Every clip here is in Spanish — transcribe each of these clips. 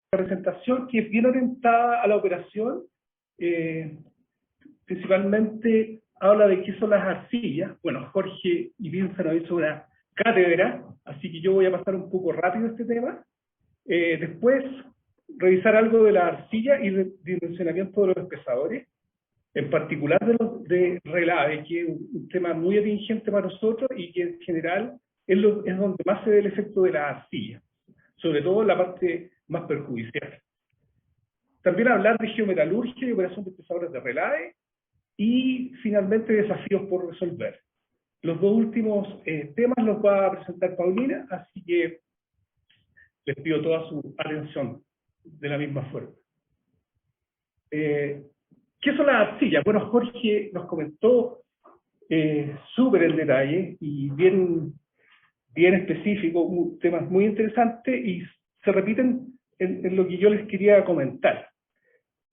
presentación, que es bien orientada a la operación, principalmente habla de qué son las arcillas. Bueno, Jorge y Vince nos hizo una cátedra, así que yo voy a pasar un poco rápido este tema. Después, revisar algo de la arcilla y de dimensionamiento de los espesadores, en particular de relave, que es un tema muy atingente para nosotros y que en general es donde más se ve el efecto de la arcilla, sobre todo en la parte más perjudicial. También hablar de geometalurgia y operación de espesadores de relave, y finalmente desafíos por resolver. Los dos últimos temas los va a presentar Paulina, así que les pido toda su atención de la misma forma. ¿Qué son las arcillas? Bueno, Jorge nos comentó súper en detalle y bien específico, temas muy interesantes, y se repiten en lo que yo les quería comentar.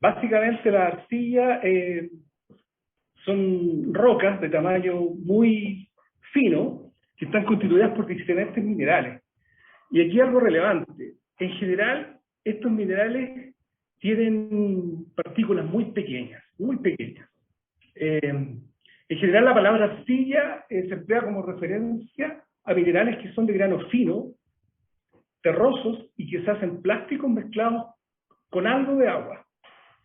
Básicamente las arcillas son rocas de tamaño muy fino que están constituidas por diferentes minerales. Y aquí algo relevante. En general, estos minerales tienen partículas muy pequeñas, muy pequeñas. En general, la palabra arcilla se emplea como referencia a minerales que son de grano fino, terrosos, y que se hacen plásticos mezclados con algo de agua.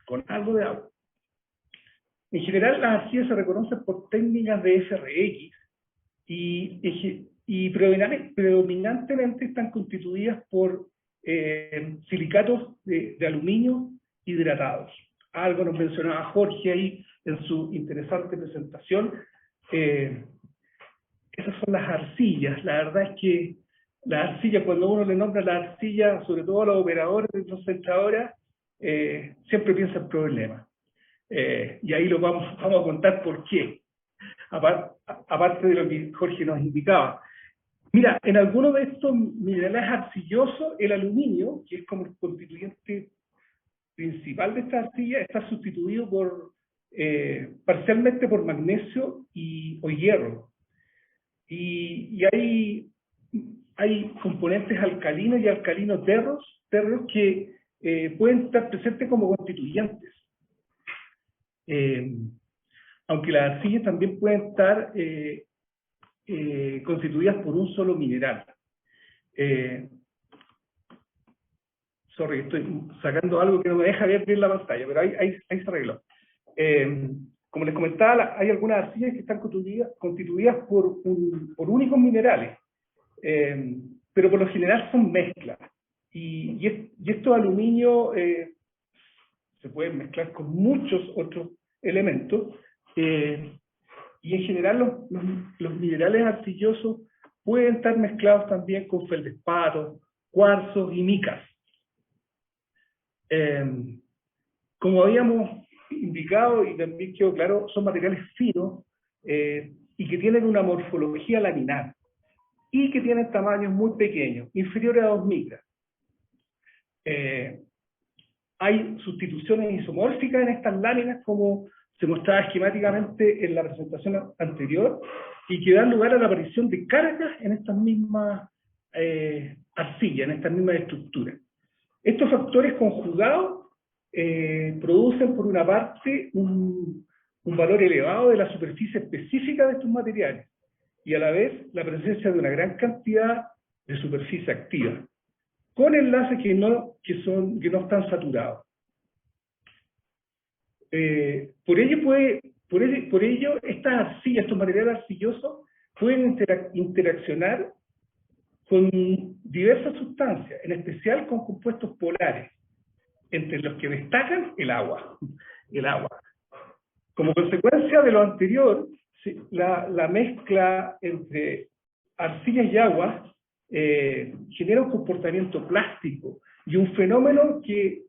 Con algo de agua. En general, las arcillas se reconocen por técnicas de FRX y predominantemente están constituidas por silicatos de aluminio hidratados. Algo nos mencionaba Jorge ahí en su interesante presentación. Esas son las arcillas. La verdad es que la arcilla, cuando uno le nombra la arcilla, sobre todo a los operadores de concentradoras, siempre piensa en problemas. Y ahí lo vamos a contar por qué, aparte de lo que Jorge nos indicaba. Mira, en algunos de estos minerales arcillosos, el aluminio, que es como el constituyente principal de esta arcilla, está sustituido parcialmente por magnesio o hierro. Y hay componentes alcalinos y alcalinos terros que pueden estar presentes como constituyentes. Aunque las arcillas también pueden estar constituidas por un solo mineral. Sorry, estoy sacando algo que no me deja ver bien la pantalla, pero ahí se arregló. Como les comentaba, hay algunas arcillas que están constituidas por únicos minerales, pero por lo general son mezclas. Y estos aluminios se pueden mezclar con muchos otros elementos, y en general los minerales arcillosos pueden estar mezclados también con feldespatos, cuarzos y micas. Como habíamos indicado y también quedó claro, son materiales finos y que tienen una morfología laminar y que tienen tamaños muy pequeños, inferiores a 2 micras. Hay sustituciones isomórficas en estas láminas, como se mostraba esquemáticamente en la presentación anterior, y que dan lugar a la aparición de cargas en estas mismas arcillas, en estas mismas estructuras. Estos factores conjugados producen, por una parte, un valor elevado de la superficie específica de estos materiales, y a la vez la presencia de una gran cantidad de superficie activa, con enlaces que no están saturados. Por ello, estas arcillas, estos materiales arcillosos, pueden interaccionar con diversas sustancias, en especial con compuestos polares, entre los que destacan el agua. Como consecuencia de lo anterior, la mezcla entre arcillas y agua genera un comportamiento plástico y un fenómeno que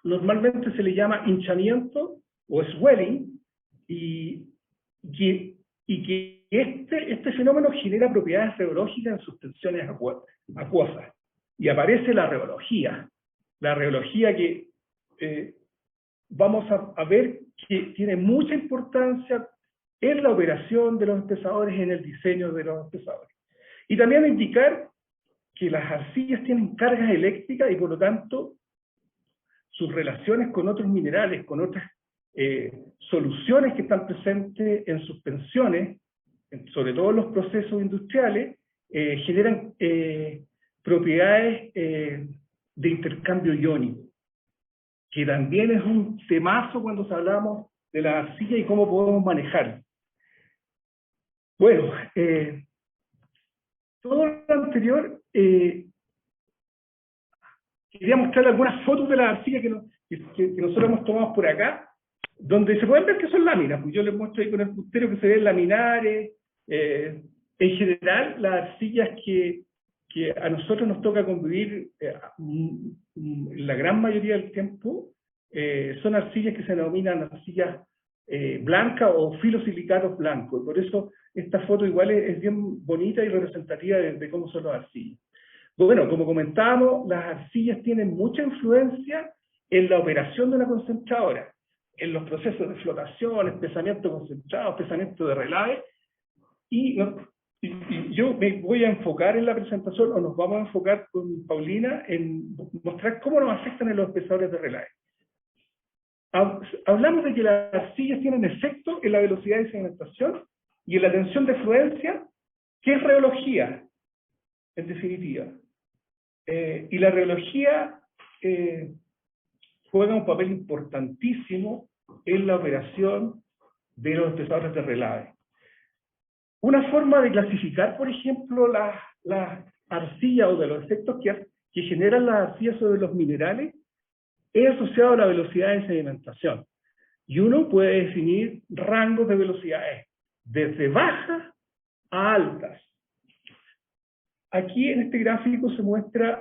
normalmente se le llama hinchamiento o swelling, y que este fenómeno genera propiedades reológicas en sus tensiones acuosas. Y aparece la reología que vamos a ver que tiene mucha importancia en la operación de los espesadores, en el diseño de los espesadores. Y también indicar que las arcillas tienen cargas eléctricas y por lo tanto sus relaciones con otros minerales, con otras soluciones que están presentes en suspensiones, sobre todo en los procesos industriales, generan propiedades de intercambio iónico, que también es un temazo cuando hablamos de la arcilla y cómo podemos manejarla. Bueno, todo lo anterior, quería mostrarle algunas fotos de la arcilla que nosotros hemos tomado por acá, donde se pueden ver que son láminas, pues yo les muestro ahí con el puntero que se ven laminares. En general, las arcillas que a nosotros nos toca convivir la gran mayoría del tiempo, son arcillas que se denominan arcillas blancas o filosilicatos blancos. Por eso esta foto igual es bien bonita y representativa de cómo son las arcillas. Bueno, como comentábamos, las arcillas tienen mucha influencia en la operación de una concentradora, en los procesos de flotación, espesamiento concentrado, espesamiento de relave, y yo me voy a enfocar en la presentación, o nos vamos a enfocar con Paulina en mostrar cómo nos afectan en los espesadores de relave. Hablamos de que las arcillas tienen efecto en la velocidad de sedimentación y en la tensión de fluencia, que es reología, en definitiva. Y la reología juega un papel importantísimo en la operación de los espesadores de relave. Una forma de clasificar, por ejemplo, las arcillas o de los efectos que generan las arcillas sobre los minerales es asociado a la velocidad de sedimentación. Y uno puede definir rangos de velocidades, desde bajas a altas. Aquí en este gráfico se muestran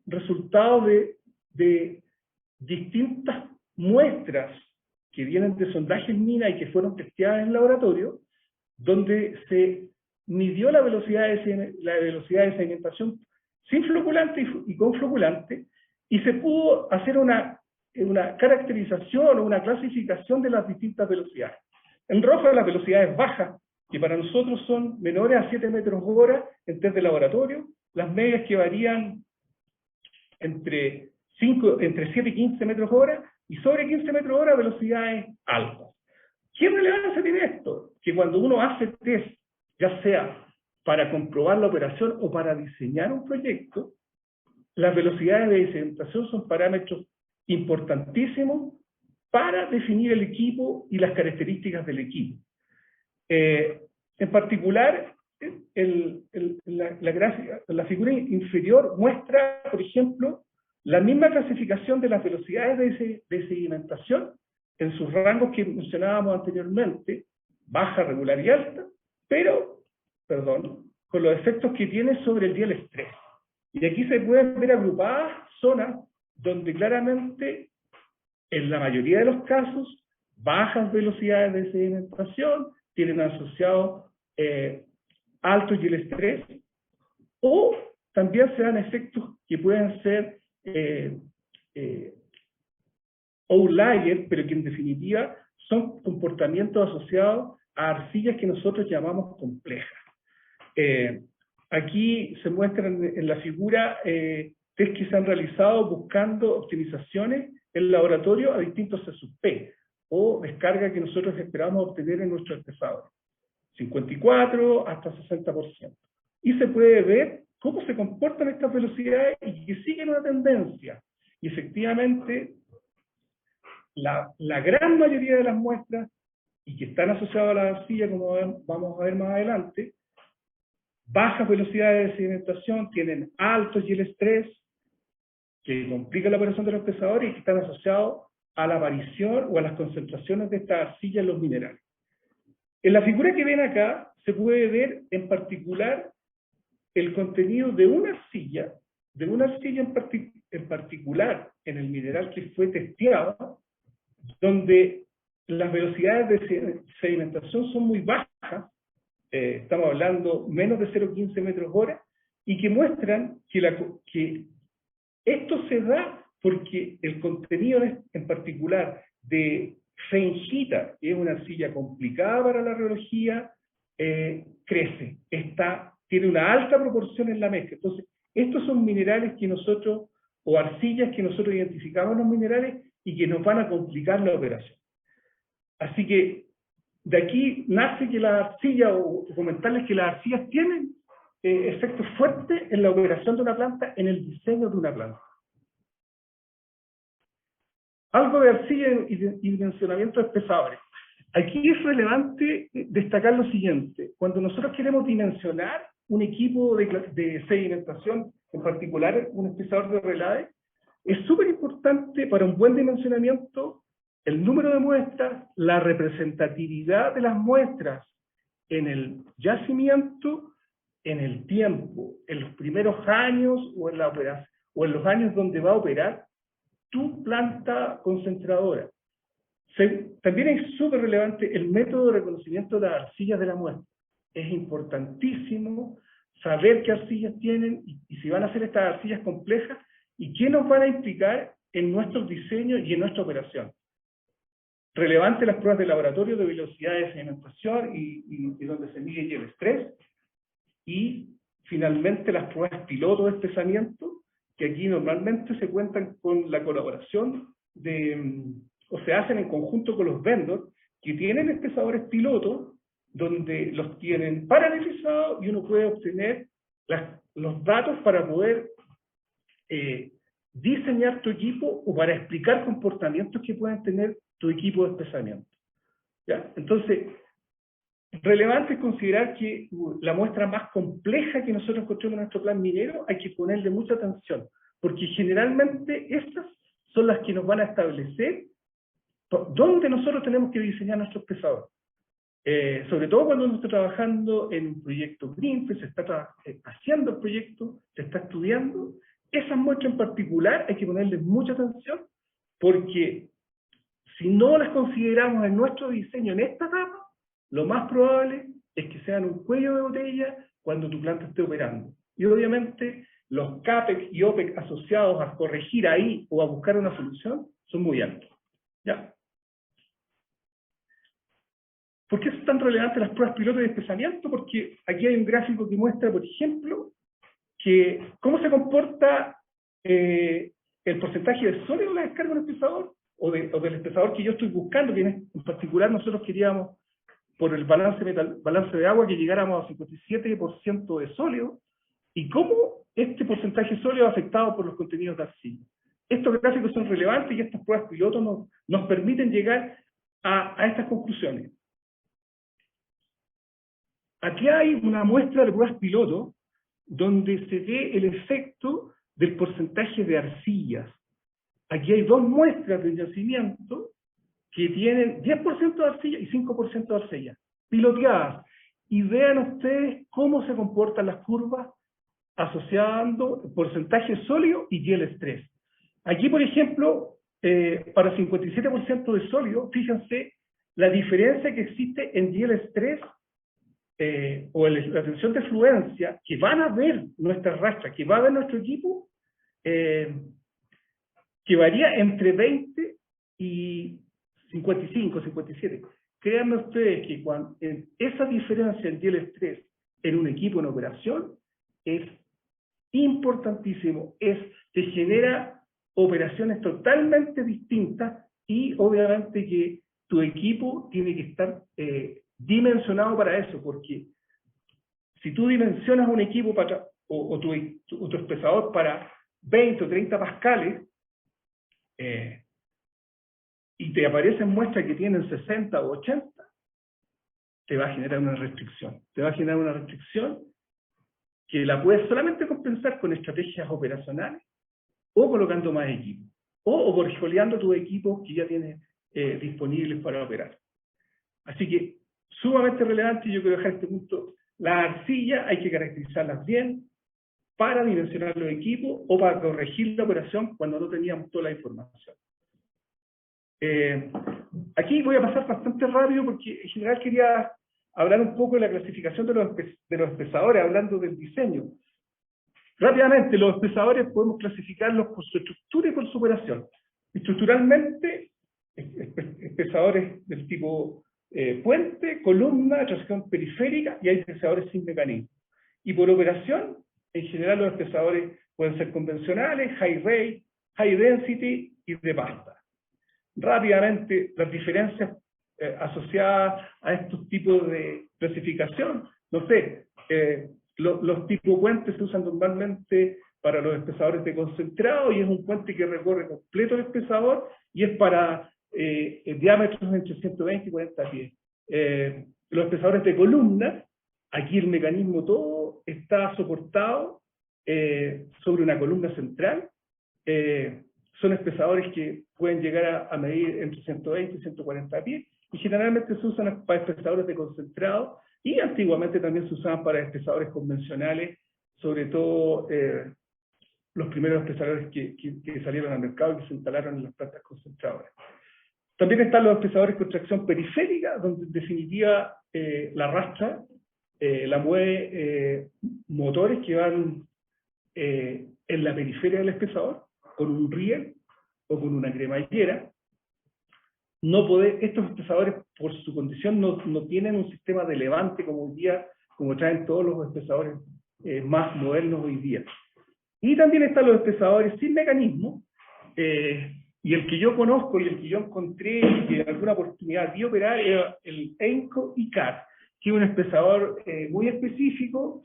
resultados de distintas muestras que vienen de sondajes mina y que fueron testeadas en laboratorio, donde se midió la velocidad de sedimentación sin floculante y con floculante, y se pudo hacer una caracterización o una clasificación de las distintas velocidades. En rojo las velocidades bajas, que para nosotros son menores a 7 metros hora en test de laboratorio, las medias que varían entre 7 y 15 metros hora, y sobre 15 metros hora velocidades altas. ¿Qué relevancia tiene esto? Que cuando uno hace test, ya sea para comprobar la operación o para diseñar un proyecto, las velocidades de sedimentación son parámetros importantísimos para definir el equipo y las características del equipo. En particular, la figura inferior muestra, por ejemplo, la misma clasificación de las velocidades de sedimentación en sus rangos que mencionábamos anteriormente, baja, regular y alta, pero, con los efectos que tiene sobre el día del estrés. Y aquí se pueden ver agrupadas zonas donde claramente, en la mayoría de los casos, bajas velocidades de sedimentación tienen asociado alto y el estrés, o también se dan efectos que pueden ser outlier, pero que en definitiva son comportamientos asociados a arcillas que nosotros llamamos complejas. Aquí se muestran en la figura test que se han realizado buscando optimizaciones en laboratorio a distintos C/P, o descarga que nosotros esperamos obtener en nuestro espesador, 54 hasta 60%. Y se puede ver cómo se comportan estas velocidades y que siguen una tendencia. Y efectivamente, la gran mayoría de las muestras, y que están asociadas a la arcilla, como vamos a ver más adelante, bajas velocidades de sedimentación, tienen alto y el estrés, que complica la operación de los pesadores y que están asociados a la aparición o a las concentraciones de esta arcilla en los minerales. En la figura que ven acá, se puede ver en particular el contenido de una arcilla en particular en el mineral que fue testeado, donde las velocidades de sedimentación son muy bajas, estamos hablando menos de 0,15 metros hora, y que muestran que esto se da porque el contenido en particular de feingita, que es una arcilla complicada para la reología, crece, tiene una alta proporción en la mezcla. Entonces, estos son minerales que nosotros o arcillas que nosotros identificamos en los minerales y que nos van a complicar la operación. Así que de aquí nace que las arcillas, o comentarles que las arcillas tienen efectos fuertes en la operación de una planta, en el diseño de una planta. Algo de arcilla y dimensionamiento de espesadores. Aquí es relevante destacar lo siguiente. Cuando nosotros queremos dimensionar un equipo de sedimentación, en particular un espesador de relave, es súper importante para un buen dimensionamiento el número de muestras, la representatividad de las muestras en el yacimiento, en el tiempo, en los primeros años o en la operación, o en los años donde va a operar tu planta concentradora. También es súper relevante el método de reconocimiento de las arcillas de la muestra. Es importantísimo saber qué arcillas tienen y si van a ser estas arcillas complejas y qué nos van a implicar en nuestros diseños y en nuestra operación. Relevante las pruebas de laboratorio de velocidad de sedimentación y donde se mide el estrés. Y finalmente las pruebas piloto de espesamiento, que aquí normalmente se cuentan con la colaboración o se hacen en conjunto con los vendors, que tienen espesadores pilotos, donde los tienen paralelizados y uno puede obtener los datos para poder diseñar tu equipo o para explicar comportamientos que pueden tener tu equipo de espesamiento. ¿Ya? Entonces, relevante es considerar que la muestra más compleja que nosotros encontramos en nuestro plan minero hay que ponerle mucha atención, porque generalmente estas son las que nos van a establecer dónde nosotros tenemos que diseñar nuestro espesador. Sobre todo cuando uno está trabajando en un proyecto Greenfield, se está haciendo el proyecto, se está estudiando, esas muestras en particular hay que ponerle mucha atención, porque si no las consideramos en nuestro diseño en esta etapa, lo más probable es que sean un cuello de botella cuando tu planta esté operando. Y obviamente los CAPEX y OPEX asociados a corregir ahí o a buscar una solución son muy altos. ¿Ya? ¿Por qué son tan relevantes las pruebas piloto de espesamiento? Porque aquí hay un gráfico que muestra, por ejemplo, que cómo se comporta el porcentaje de sólido de la descarga de un espesador, o del espesador que yo estoy buscando, que en particular nosotros queríamos, por el balance de agua, que llegáramos a 57% de sólido, y cómo este porcentaje sólido es afectado por los contenidos de arcilla. Estos gráficos son relevantes y estas pruebas piloto nos permiten llegar a estas conclusiones. Aquí hay una muestra de pruebas piloto donde se ve el efecto del porcentaje de arcillas. Aquí hay dos muestras de yacimiento que tienen 10% de arcilla y 5% de arcilla, piloteadas. Y vean ustedes cómo se comportan las curvas asociando porcentaje sólido y el estrés. Aquí, por ejemplo, para 57% de sólido, fíjense la diferencia que existe en el estrés o la tensión de fluencia que van a ver nuestra rastra, que va a ver nuestro equipo, que varía entre 20 y 55, 57. Créanme ustedes que esa diferencia en el estrés en un equipo en operación es importantísimo, te genera operaciones totalmente distintas y obviamente que tu equipo tiene que estar dimensionado para eso, porque si tú dimensionas un equipo o tu espesador para 20 o 30 pascales y te aparecen muestras que tienen 60 o 80, te va a generar una restricción. Te va a generar una restricción que la puedes solamente compensar con estrategias operacionales o colocando más equipos o portfolioando tus equipos que ya tienes disponibles para operar. Así que sumamente relevante, yo quiero dejar este punto. Las arcillas hay que caracterizarlas bien para dimensionar los equipos o para corregir la operación cuando no teníamos toda la información. Aquí voy a pasar bastante rápido porque en general quería hablar un poco de la clasificación de los espesadores, hablando del diseño. Rápidamente, los espesadores podemos clasificarlos por su estructura y por su operación. Estructuralmente, espesadores del tipo puente, columna, atracción periférica, y hay espesadores sin mecanismo. Y por operación, en general los espesadores Pueden ser convencionales, high rate, high density y de pasta. Rápidamente, las diferencias asociadas a estos tipos de clasificación, no sé, los tipos puentes se usan normalmente para los espesadores de concentrado y es un puente que recorre completo el espesador y es para diámetros entre 120 y 40 pies. Los espesadores de columna, aquí el mecanismo todo está soportado sobre una columna central. Son espesadores que pueden llegar a medir entre 120 y 140 pies y generalmente se usan para espesadores de concentrado y antiguamente también se usaban para espesadores convencionales, sobre todo los primeros espesadores que salieron al mercado y que se instalaron en las plantas concentradoras. También están los espesadores con tracción periférica, donde en definitiva la arrastra, la mueve motores que van en la periferia del espesador, con un riel o con una cremallera. Estos espesadores, por su condición, no tienen un sistema de levante como hoy día, como traen todos los espesadores más modernos hoy día. Y también están los espesadores sin mecanismo, y el que yo conozco y el que yo encontré y que en alguna oportunidad vi operar era el ENCO ICAR, que es un espesador muy específico,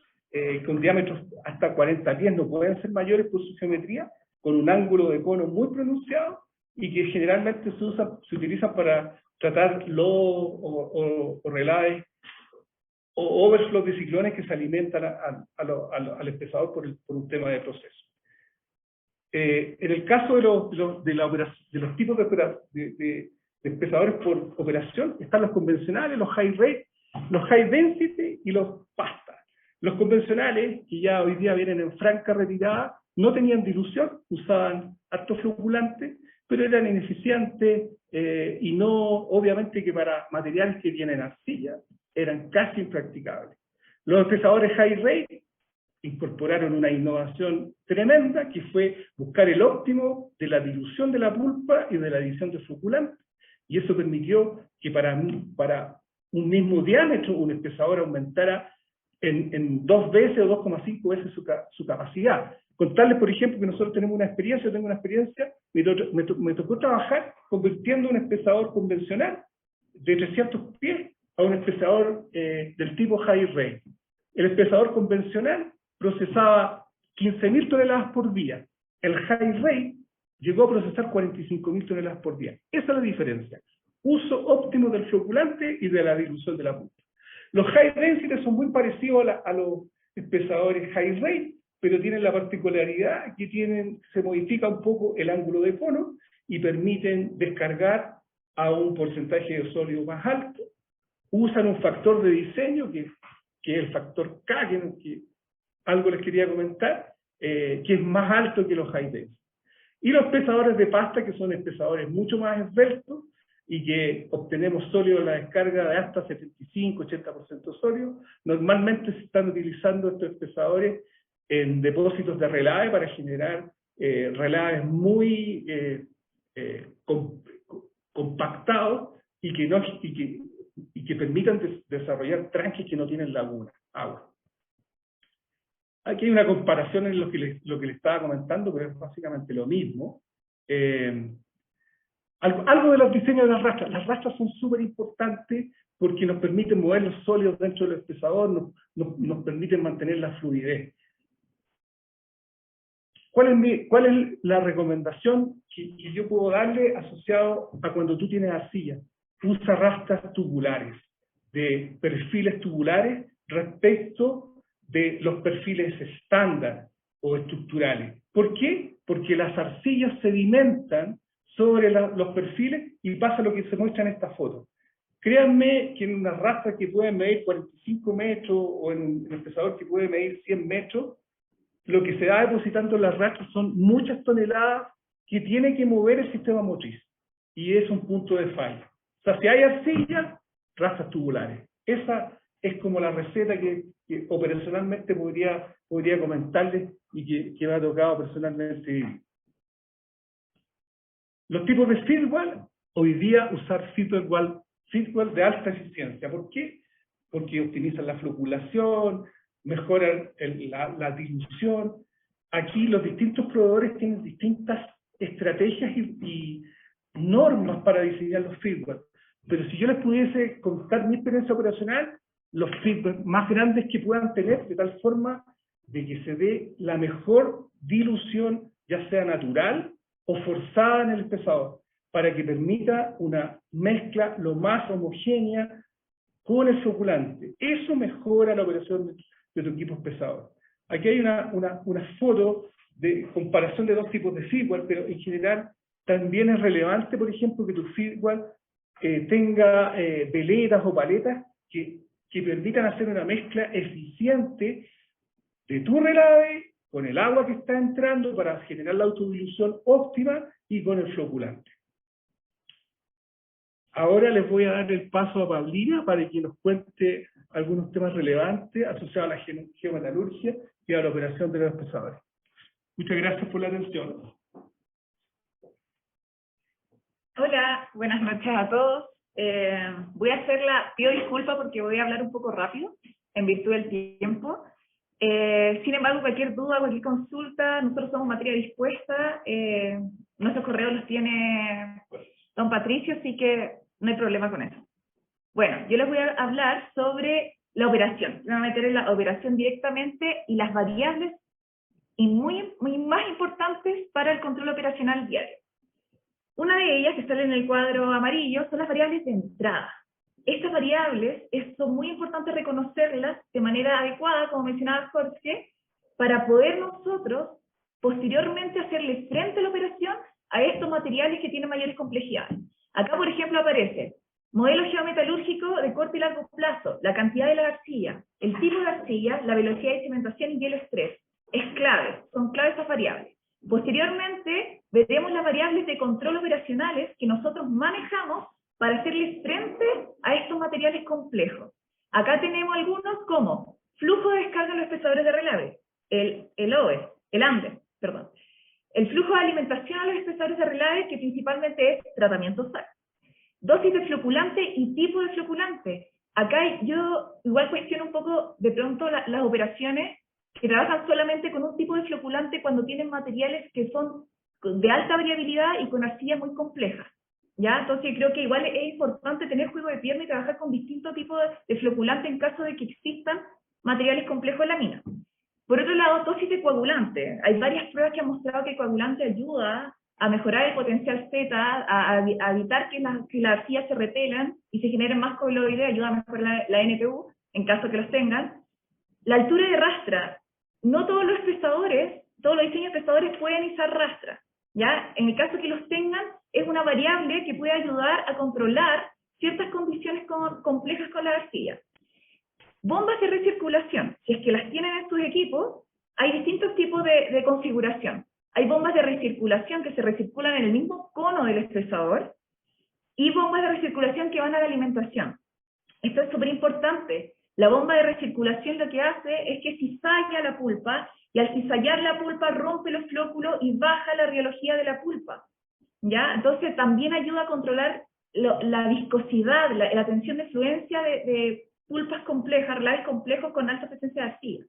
con diámetros hasta 40 pies, no pueden ser mayores por su geometría, con un ángulo de cono muy pronunciado, y que generalmente se utiliza para tratar o relaves o overflow de ciclones que se alimentan al espesador por un tema de proceso. En el caso de los tipos de espesadores por operación, están los convencionales, los high rate, los high density y los pasta. Los convencionales, que ya hoy día vienen en franca retirada, no tenían dilución, usaban harto floculante, pero eran ineficientes y no, obviamente que para materiales que tienen arcilla, eran casi impracticables. Los espesadores high rate incorporaron una innovación tremenda que fue buscar el óptimo de la dilución de la pulpa y de la adición de floculante, y eso permitió que para un mismo diámetro un espesador aumentara en 2 veces o 2,5 veces su capacidad. Contarles, por ejemplo, que nosotros tenemos una experiencia, yo tengo una experiencia, me tocó trabajar convirtiendo un espesador convencional de 300 pies a un espesador del tipo high rate. El espesador convencional procesaba 15.000 toneladas por día. El high rate llegó a procesar 45.000 toneladas por día. Esa es la diferencia. Uso óptimo del floculante y de la dilución de la pulpa. Los high density son muy parecidos a los espesadores high rate, pero tienen la particularidad que se modifica un poco el ángulo de cono y permiten descargar a un porcentaje de sólido más alto. Usan un factor de diseño, que es el factor K, que algo les quería comentar, que es más alto que los high density. Y los espesadores de pasta, que son espesadores mucho más esbeltos, y que obtenemos sólido en la descarga de hasta 75-80% sólido. Normalmente se están utilizando estos espesadores en depósitos de relave para generar relaves muy compactados y que permitan desarrollar tranques que no tienen laguna, agua. Aquí hay una comparación en lo que les estaba comentando, pero es básicamente lo mismo. Algo de los diseños de las rastras. Las rastras son súper importantes porque nos permiten mover los sólidos dentro del espesador, nos permiten mantener la fluidez. ¿Cuál es la recomendación que yo puedo darle asociado a cuando tú tienes arcilla? Usa rastras tubulares, de perfiles tubulares respecto de los perfiles estándar o estructurales. ¿Por qué? Porque las arcillas sedimentan sobre los perfiles y pasa lo que se muestra en esta foto. Créanme que en una rastra que puede medir 45 metros o en un espesador que puede medir 100 metros, lo que se va depositando en las rastras son muchas toneladas que tiene que mover el sistema motriz. Y es un punto de falla. O sea, si hay arcilla, rastras tubulares. Esa es como la receta que operacionalmente podría comentarles y que me ha tocado personalmente vivir. Los tipos de feedwall, hoy día usar feedwall de alta eficiencia. ¿Por qué? Porque optimizan la floculación, mejoran la dilución, aquí los distintos proveedores tienen distintas estrategias y normas para diseñar los firmware. Pero si yo les pudiese contar mi experiencia operacional, los firmware más grandes que puedan tener, de tal forma de que se dé la mejor dilución, ya sea natural o forzada en el espesador, para que permita una mezcla lo más homogénea con el floculante. Eso mejora la operación de tu equipo espesador. Aquí hay una foto de comparación de dos tipos de firmware, pero en general también es relevante, por ejemplo, que tu firmware tenga veletas o paletas que permitan hacer una mezcla eficiente de tu relave con el agua que está entrando para generar la autodilución óptima y con el floculante. Ahora les voy a dar el paso a Paulina para que nos cuente algunos temas relevantes asociados a la geometalurgia y a la operación de los espesadores. Muchas gracias por la atención. Hola, buenas noches a todos. Pido disculpas porque voy a hablar un poco rápido, en virtud del tiempo. Sin embargo, cualquier duda, cualquier consulta, nosotros somos materia dispuesta. Nuestros correos los tiene don Patricio, así que no hay problema con eso. Bueno, yo les voy a hablar sobre la operación. Me voy a meter en la operación directamente y las variables y muy más importantes para el control operacional diario. Una de ellas, que sale en el cuadro amarillo, son las variables de entrada. Estas variables son muy importantes reconocerlas de manera adecuada, como mencionaba Jorge, para poder nosotros posteriormente hacerle frente a la operación a estos materiales que tienen mayores complejidades. Acá, por ejemplo, aparece modelo geometalúrgico de corto y largo plazo, la cantidad de la arcilla, el tipo de arcilla, la velocidad de cimentación y hielo estrés. Es clave, son claves estas variables. Posteriormente, veremos las variables de control operacionales que nosotros manejamos para hacerles frente a estos materiales complejos. Acá tenemos algunos como flujo de descarga en los espesadores de relave, el AMDE, perdón. El flujo de alimentación a los espesadores de relave, que principalmente es tratamiento SAC. Dosis de floculante y tipo de floculante. Acá yo igual cuestiono un poco de pronto las operaciones que trabajan solamente con un tipo de floculante cuando tienen materiales que son de alta variabilidad y con arcillas muy complejas. ¿Ya? Entonces creo que igual es importante tener juego de pierna y trabajar con distintos tipos de floculante en caso de que existan materiales complejos en la mina. Por otro lado, dosis de coagulante. Hay varias pruebas que han mostrado que el coagulante ayuda a mejorar el potencial Z, a evitar que las arcillas se repelan y se generen más coiloides, ayuda a mejorar la NPU, en caso que los tengan. La altura de rastra. No todos los espesadores, todos los diseños de espesadores pueden izar rastra. ¿Ya? En el caso que los tengan, es una variable que puede ayudar a controlar ciertas condiciones complejas con la arcilla. Bombas de recirculación. Si es que las tienen en sus equipos, hay distintos tipos de configuración. Hay bombas de recirculación que se recirculan en el mismo cono del espesador y bombas de recirculación que van a la alimentación. Esto es súper importante. La bomba de recirculación lo que hace es que cizalla la pulpa, y al cizallar la pulpa rompe los flóculos y baja la rheología de la pulpa. ¿Ya? Entonces también ayuda a controlar la viscosidad, la tensión de fluencia de pulpas complejas, relaves complejos con alta presencia de arcilla.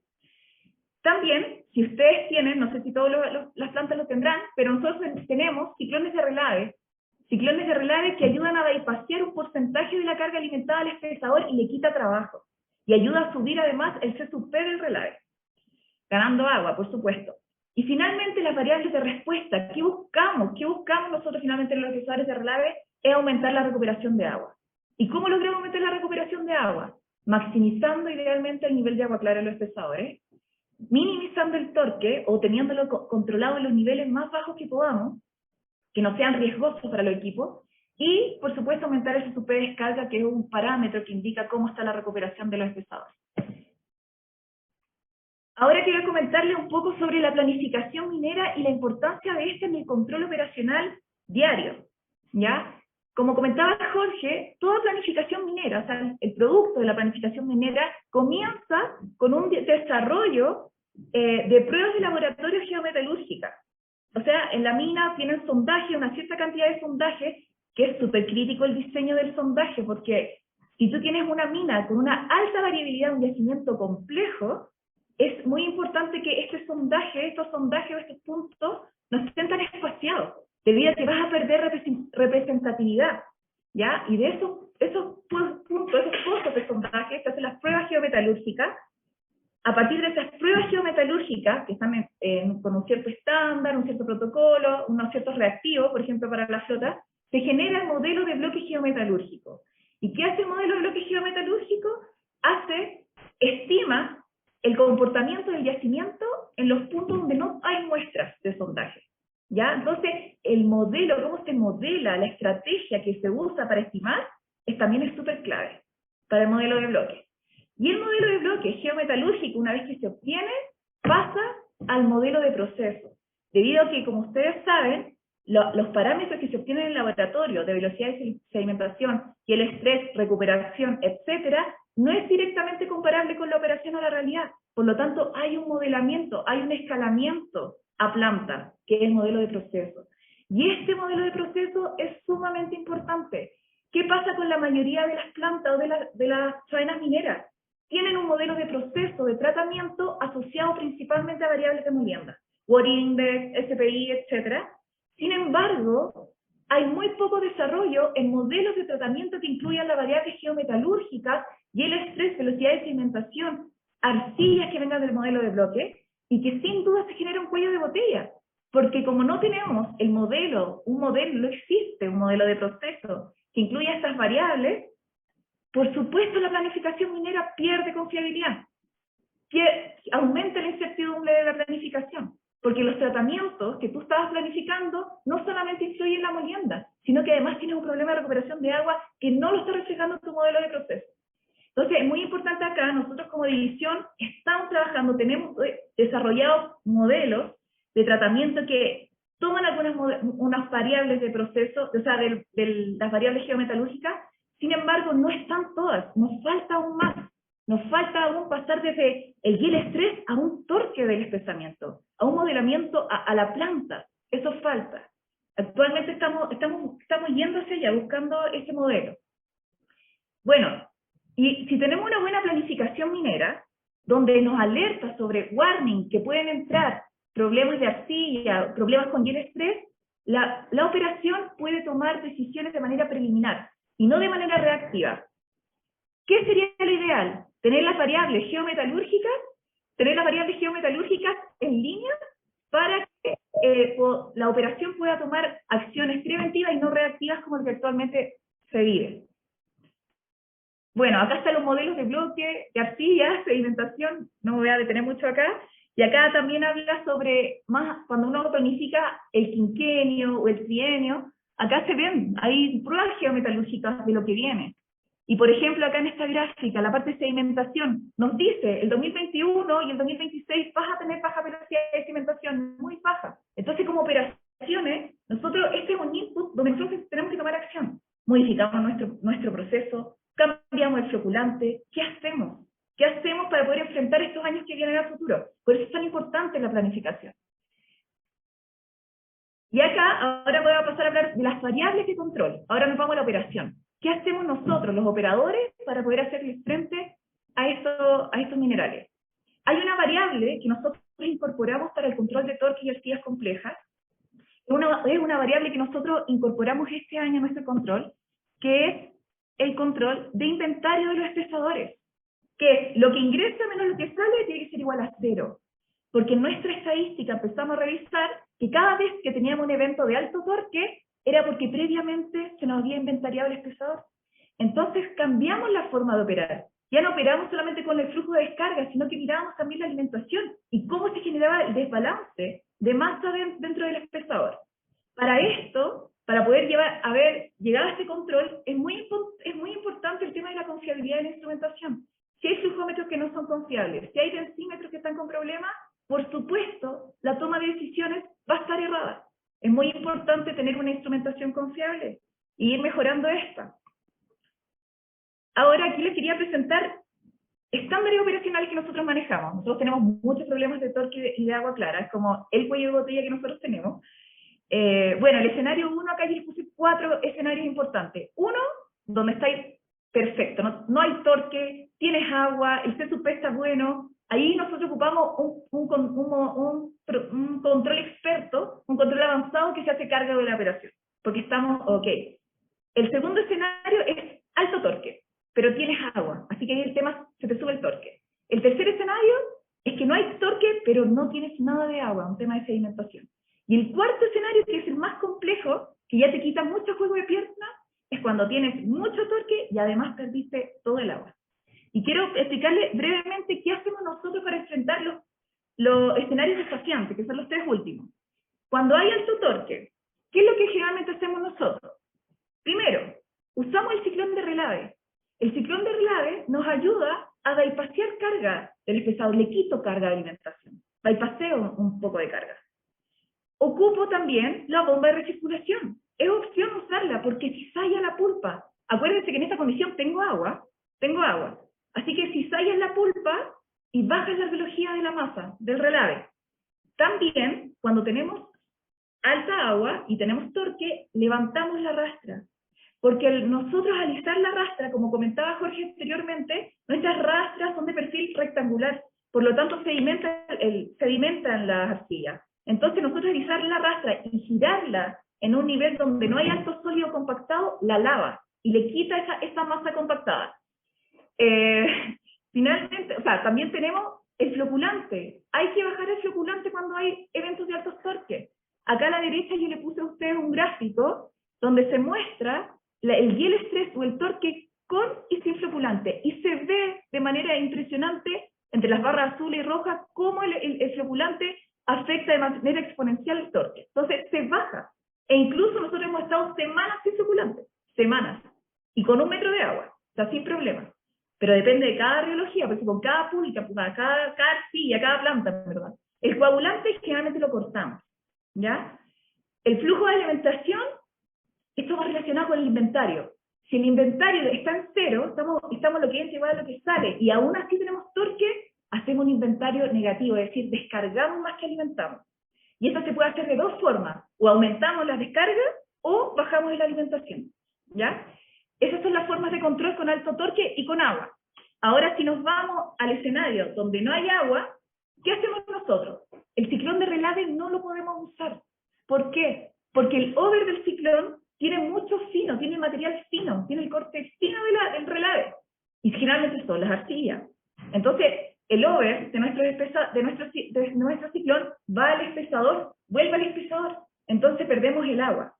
También, si ustedes tienen, no sé si todas las plantas lo tendrán, pero nosotros tenemos ciclones de relave que ayudan a bypassear un porcentaje de la carga alimentada al espesador y le quita trabajo. Y ayuda a subir además el C/P del relave, ganando agua, por supuesto. Y finalmente las variables de respuesta. ¿Qué buscamos? ¿Qué buscamos nosotros finalmente en los espesadores de relave? Es aumentar la recuperación de agua. ¿Y cómo logramos aumentar la recuperación de agua? Maximizando idealmente el nivel de agua clara en los espesadores, minimizando el torque o teniéndolo controlado en los niveles más bajos que podamos, que no sean riesgosos para los equipos, y por supuesto aumentar el C/P de descarga, que es un parámetro que indica cómo está la recuperación de los espesadores. Ahora quiero comentarles un poco sobre la planificación minera y la importancia de esta en el control operacional diario. ¿Ya? Como comentaba Jorge, toda planificación minera, o sea, el producto de la planificación minera comienza con un desarrollo de pruebas de laboratorio geometalúrgica. O sea, en la mina tienen sondaje, una cierta cantidad de sondaje, que es súper crítico el diseño del sondaje, porque si tú tienes una mina con una alta variabilidad, un yacimiento complejo, es muy importante que estos sondajes o estos puntos no estén tan espaciados, debido a que vas a perder representatividad, ¿ya? Y de esos puntos, esos puntos de sondaje, se hacen las pruebas geometalúrgicas. A partir de esas pruebas geometalúrgicas, que están con un cierto estándar, un cierto protocolo, unos ciertos reactivos, por ejemplo, para la flota, se genera el modelo de bloque geometalúrgico. ¿Y qué hace el modelo de bloque geometalúrgico? Estima el comportamiento del yacimiento en los puntos donde no hay muestras de sondaje, ¿ya? Entonces, el modelo, cómo se modela, la estrategia que se usa para estimar, también es súper clave para el modelo de bloque. Y el modelo de bloque geometalúrgico, una vez que se obtiene, pasa al modelo de proceso. Debido a que, como ustedes saben, los parámetros que se obtienen en el laboratorio de velocidad de sedimentación y el estrés, recuperación, etcétera, no es directamente comparable con la operación a la realidad. Por lo tanto, hay un modelamiento, hay un escalamiento a planta, que es el modelo de proceso. Y este modelo de proceso es sumamente importante. ¿Qué pasa con la mayoría de las plantas o de las faenas mineras? Tienen un modelo de proceso de tratamiento asociado principalmente a variables de molienda, Water Index, SPI, etc. Sin embargo, hay muy poco desarrollo en modelos de tratamiento que incluyan las variables geometalúrgicas y el estrés, velocidad de sedimentación, arcillas que vengan del modelo de bloque, y que sin duda se genera un cuello de botella, porque como no tenemos no existe un modelo de proceso que incluya estas variables, por supuesto la planificación minera pierde confiabilidad, aumenta la incertidumbre de la planificación, porque los tratamientos que tú estabas planificando no solamente influyen en la molienda, sino que además tienes un problema de recuperación de agua que no lo está reflejando en tu modelo de proceso. Entonces, es muy importante acá, nosotros como división estamos trabajando, tenemos desarrollados modelos de tratamiento que toman unas variables de proceso, o sea, de las variables geometalúrgicas. Sin embargo, no están todas, nos falta aún más. Nos falta aún pasar desde el yield estrés a un torque del espesamiento, a un modelamiento a la planta. Eso falta. Actualmente estamos yendo hacia allá, buscando ese modelo. Bueno, y si tenemos una buena planificación minera, donde nos alerta sobre warning, que pueden entrar problemas de arcilla, problemas con yield estrés, la operación puede tomar decisiones de manera preliminar, y no de manera reactiva. ¿Qué sería lo ideal? Tener las variables geometalúrgicas en línea para que la operación pueda tomar acciones preventivas y no reactivas como el que actualmente se vive. Bueno, acá están los modelos de bloque, de arcilla, sedimentación, no me voy a detener mucho acá, y acá también habla sobre, más cuando uno planifica el quinquenio o el trienio, acá se ven, hay pruebas geometalúrgicas de lo que viene. Y por ejemplo, acá en esta gráfica, la parte de sedimentación, nos dice, el 2021 y el 2026 vas a tener baja velocidad de sedimentación, muy baja. Entonces, como operaciones, nosotros, este es un input donde nosotros tenemos que tomar acción. Modificamos nuestro proceso, cambiamos el floculante, ¿qué hacemos? ¿Qué hacemos para poder enfrentar estos años que vienen al futuro? Por eso es tan importante la planificación. Y acá, ahora voy a pasar a hablar de las variables de control. Ahora nos vamos a la operación. ¿Qué hacemos nosotros, los operadores, para poder hacerle frente a estos minerales? Hay una variable que nosotros incorporamos para el control de torque y arcillas complejas. Es una variable que nosotros incorporamos este año a nuestro control, que es el control de inventario de los espesadores, que es lo que ingresa menos lo que sale tiene que ser igual a 0. Porque en nuestra estadística empezamos a revisar que cada vez que teníamos un evento de alto torque, era porque previamente se nos había inventariado el espesador. Entonces cambiamos la forma de operar. Ya no operamos solamente con el flujo de descarga, sino que mirábamos también la alimentación y cómo se generaba el desbalance de masa dentro del espesador. Para esto, para poder llegar a este control, es muy importante el tema de la confiabilidad de la instrumentación. Si hay flujómetros que no son confiables, si hay densímetros que están con problemas, por supuesto, la toma de decisiones va a estar errada. Es muy importante tener una instrumentación confiable y ir mejorando esta. Ahora aquí les quería presentar estándares operacionales que nosotros manejamos. Nosotros tenemos muchos problemas de torque y de agua clara, es como el cuello de botella que nosotros tenemos. Bueno, el escenario 1, acá yo les puse 4 escenarios importantes. 1, donde estáis perfecto, no hay torque, tienes agua, el CSUP está bueno, Ahí nosotros ocupamos un control experto, un control avanzado que se hace cargo de la operación, porque estamos, ok. El segundo escenario es alto torque, pero tienes agua, así que ahí el tema se te sube el torque. El tercer escenario es que no hay torque, pero no tienes nada de agua, un tema de sedimentación. Y el cuarto escenario, que es el más complejo, que ya te quita mucho juego de pierna, es cuando tienes mucho torque y además perdiste todo el agua. Y quiero explicarle brevemente qué hacemos nosotros para enfrentar los escenarios desafiantes, que son los tres últimos. Cuando hay alto torque, ¿qué es lo que generalmente hacemos nosotros? Primero, usamos el ciclón de relave. El ciclón de relave nos ayuda a bypassear carga del espesado, le quito carga de alimentación, bypasseo un poco de carga. Ocupo también la bomba de recirculación. Es opción usarla, porque cizalla la pulpa. Acuérdense que en esta condición tengo agua. Así que cizallas la pulpa y bajas la velocidad de la masa, del relave. También, cuando tenemos alta agua y tenemos torque, levantamos la rastra. Porque nosotros al izar la rastra, como comentaba Jorge anteriormente, nuestras rastras son de perfil rectangular, por lo tanto sedimentan las arcillas. Entonces nosotros al izar la rastra y girarla en un nivel donde no hay alto sólido compactado, la lava y le quita esa masa compactada. Finalmente, o sea, también tenemos el floculante. Hay que bajar el floculante cuando hay eventos de altos torques. Acá a la derecha yo le puse a ustedes un gráfico donde se muestra el yield stress o el torque con y sin floculante. Y se ve de manera impresionante, entre las barras azules y rojas, cómo el floculante afecta de manera exponencial el torque. Entonces se baja. E incluso nosotros hemos estado semanas sin floculante. Semanas. Y con 1 metro de agua. O sea, sin problema. Pero depende de cada rheología, porque con cada pública, cada arcilla, cada planta, ¿verdad? El coagulante generalmente lo cortamos. ¿Ya? El flujo de alimentación, esto va relacionado con el inventario. Si el inventario está en cero, estamos lo que entra igual a lo que sale, y aún así tenemos torque, hacemos un inventario negativo, es decir, descargamos más que alimentamos. Y esto se puede hacer de dos formas, o aumentamos las descargas, o bajamos la alimentación. ¿Ya? Esas son las formas de control con alto torque y con agua. Ahora, si nos vamos al escenario donde no hay agua, ¿qué hacemos nosotros? El ciclón de relave no lo podemos usar. ¿Por qué? Porque el over del ciclón tiene mucho fino, tiene material fino, tiene el corte fino del relave. Y generalmente son las arcillas. Entonces, el over de nuestro ciclón va al espesador, vuelve al espesador. Entonces perdemos el agua.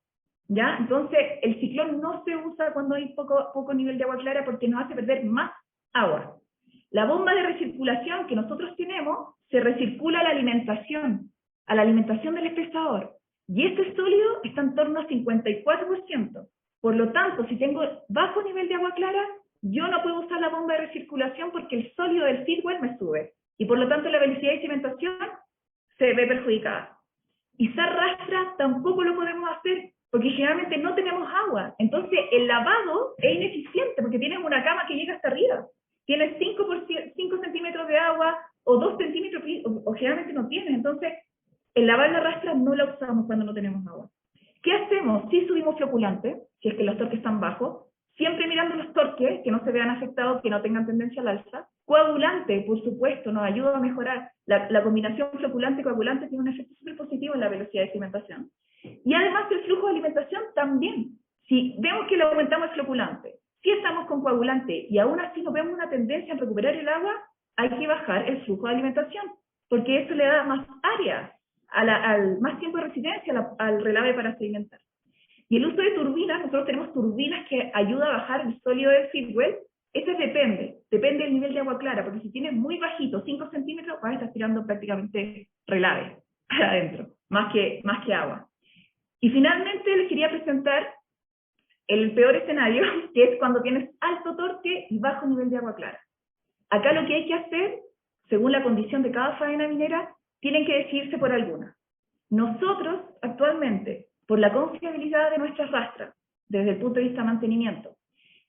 ¿Ya? Entonces, el ciclón no se usa cuando hay poco nivel de agua clara porque nos hace perder más agua. La bomba de recirculación que nosotros tenemos, se recircula a la alimentación del espesador. Y este sólido está en torno a 54%. Por lo tanto, si tengo bajo nivel de agua clara, yo no puedo usar la bomba de recirculación porque el sólido del feedwell me sube. Y por lo tanto, la velocidad de sedimentación se ve perjudicada. Izar rastra tampoco lo podemos hacer porque generalmente no tenemos agua. Entonces, el lavado es ineficiente porque tienes una cama que llega hasta arriba. Tienes 5 centímetros de agua o 2 centímetros, o generalmente no tienes. Entonces, el lavar la rastra no la usamos cuando no tenemos agua. ¿Qué hacemos? Si subimos floculante, si es que los torques están bajos, siempre mirando los torques, que no se vean afectados, que no tengan tendencia al alza. Coagulante, por supuesto, nos ayuda a mejorar. La combinación floculante-coagulante tiene un efecto súper positivo en la velocidad de sedimentación. Y además el flujo de alimentación también. Si vemos que le aumentamos el floculante, si estamos con coagulante y aún así no vemos una tendencia en recuperar el agua, hay que bajar el flujo de alimentación, porque eso le da más área, más tiempo de resistencia al relave para sedimentar. Y el uso de turbinas, nosotros tenemos turbinas que ayudan a bajar el sólido del feedwell. Eso depende del nivel de agua clara, porque si tienes muy bajito, 5 centímetros, vas a estar tirando prácticamente relave para adentro, más que agua. Y finalmente les quería presentar el peor escenario, que es cuando tienes alto torque y bajo nivel de agua clara. Acá lo que hay que hacer, según la condición de cada faena minera, tienen que decidirse por alguna. Nosotros, actualmente, por la confiabilidad de nuestras rastras, desde el punto de vista de mantenimiento,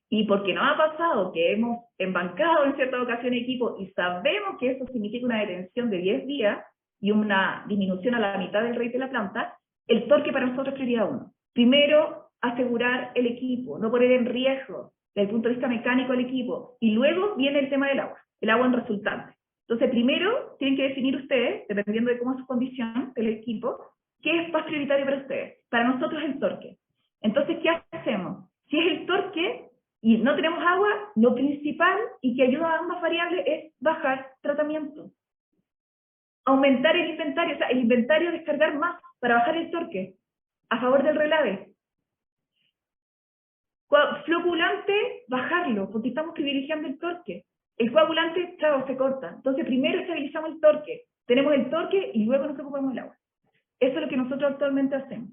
y porque nos ha pasado que hemos embancado en ciertas ocasiones equipos y sabemos que eso significa una detención de 10 días y una disminución a la mitad del rate de la planta, el torque para nosotros es prioridad 1. Primero, asegurar el equipo, no poner en riesgo desde el punto de vista mecánico el equipo, y luego viene el tema del agua, el agua en resultante. Entonces, primero tienen que definir ustedes, dependiendo de cómo es su condición del equipo, qué es más prioritario para ustedes. Para nosotros es el torque. Entonces, ¿qué hacemos? Si es el torque y no tenemos agua, lo principal y que ayuda a ambas variables es bajar tratamiento. Aumentar el inventario, o sea, el inventario descargar más para bajar el torque, a favor del relave. Floculante, bajarlo, porque estamos privilegiando el torque. El coagulante, chao, se corta. Entonces, primero estabilizamos el torque. Tenemos el torque y luego nos ocupamos del agua. Eso es lo que nosotros actualmente hacemos.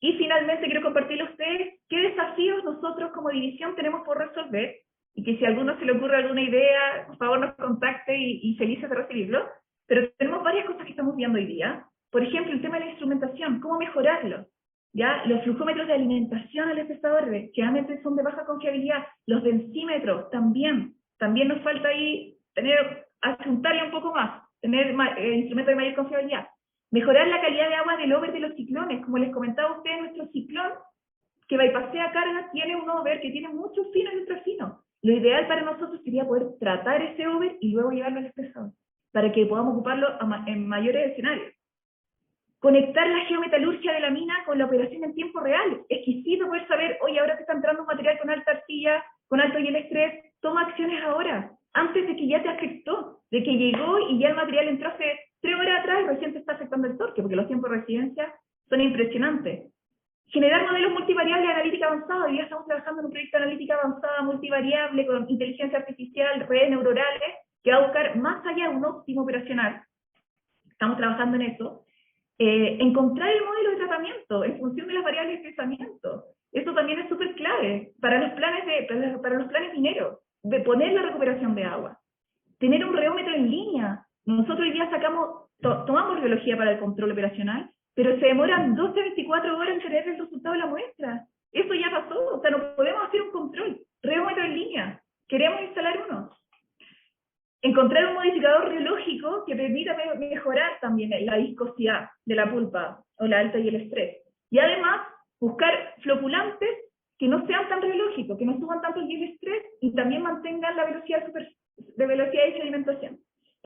Y finalmente quiero compartirle a ustedes qué desafíos nosotros como división tenemos por resolver, y que si a alguno se le ocurre alguna idea, por favor nos contacte y felices de recibirlo. Pero tenemos varias cosas que estamos viendo hoy día. Por ejemplo, el tema de la instrumentación, cómo mejorarlo. ¿Ya? Los flujómetros de alimentación al espesor, generalmente son de baja confiabilidad. Los densímetros también nos falta ahí apuntarle un poco más, tener instrumentos de mayor confiabilidad. Mejorar la calidad de agua del over de los ciclones. Como les comentaba a ustedes, nuestro ciclón que bypassea carga tiene un over que tiene mucho fino y ultra fino. Lo ideal para nosotros sería poder tratar ese over y luego llevarlo al espesor, para que podamos ocuparlo en mayores escenarios. Conectar la geometalurgia de la mina con la operación en tiempo real. Exquisito poder saber, oye, ahora te está entrando un material con alta arcilla, con alto hielo estrés, toma acciones ahora, antes de que ya te afectó, de que llegó y ya el material entró hace 3 horas atrás y recién te está afectando el torque, porque los tiempos de residencia son impresionantes. Generar modelos multivariables de analítica avanzada. Hoy día estamos trabajando en un proyecto de analítica avanzada multivariable con inteligencia artificial, redes neuronales, que va a buscar más allá de un óptimo operacional. Estamos trabajando en eso. Encontrar el modelo de tratamiento en función de las variables de tratamiento. Eso también es súper clave para los planes mineros, de poner la recuperación de agua. Tener un reómetro en línea. Nosotros hoy día tomamos biología para el control operacional, pero se demoran 12 a 24 horas en tener el resultado de la muestra. Eso ya pasó, o sea, no podemos hacer un control. Reómetro en línea. Queremos instalar uno. Encontrar un modificador riológico que permita mejorar también la viscosidad de la pulpa, o la alta y el estrés. Y además, buscar floculantes que no sean tan riológicos, que no suban tanto el estrés y también mantengan la velocidad de sedimentación.